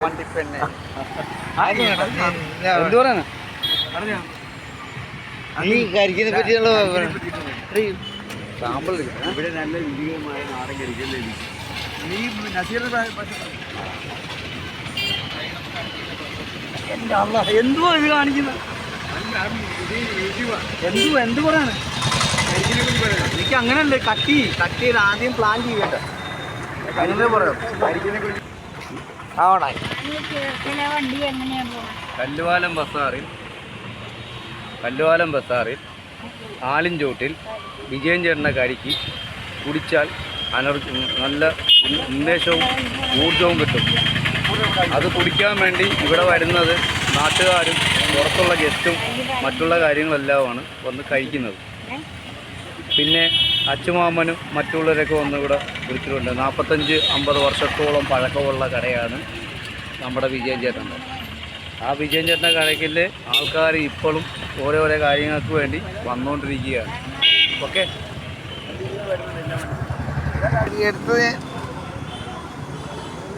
എന്ത് പറയാനാ ഈ കരിക്കിനെ പറ്റിയുള്ള സാമ്പിൾ ഇവിടെ നല്ല രുചികരമായ നാടൻ കരിക്കല്ലേ നീ നസീറിന്റെ എന്തുവാ ഇത് കാണിക്കുന്നത്? എന്ത് പറയാണ്? എനിക്ക് അങ്ങനല്ലേ കട്ടിയിൽ ആദ്യം പ്ലാൻ ചെയ്യട്ടെ. അങ്ങനെ പറയാം. കല്ലുവാലം ബസാറിൽ ആലിൻചോട്ടിൽ വിജയൻ ചേട്ടൻ്റെ കരിക്ക് കുടിച്ചാൽ നല്ല ഉന്മേഷവും ഊർജവും കിട്ടും. അത് കുടിക്കാൻ വേണ്ടി ഇവിടെ വരുന്നത് നാട്ടുകാരും പുറത്തുള്ള ഗസ്റ്റും മറ്റുള്ള കാര്യങ്ങളെല്ലാമാണ് വന്ന് കഴിക്കുന്നത്. പിന്നെ അച്ചുമാമനും മറ്റുള്ളവരൊക്കെ വന്ന് ഇവിടെ വിളിച്ചിട്ടുണ്ട്. 45-50 വർഷത്തോളം പഴക്കമുള്ള കടയാണ് നമ്മുടെ വിജയൻ ചേട്ടൻ്റെ. ആ വിജയൻ ചേട്ടൻ്റെ കടയ്ക്കിൽ ആൾക്കാർ ഇപ്പോഴും ഓരോരോ കാര്യങ്ങൾക്ക് വേണ്ടി വന്നുകൊണ്ടിരിക്കുകയാണ്. ഓക്കെ, എടുത്തത്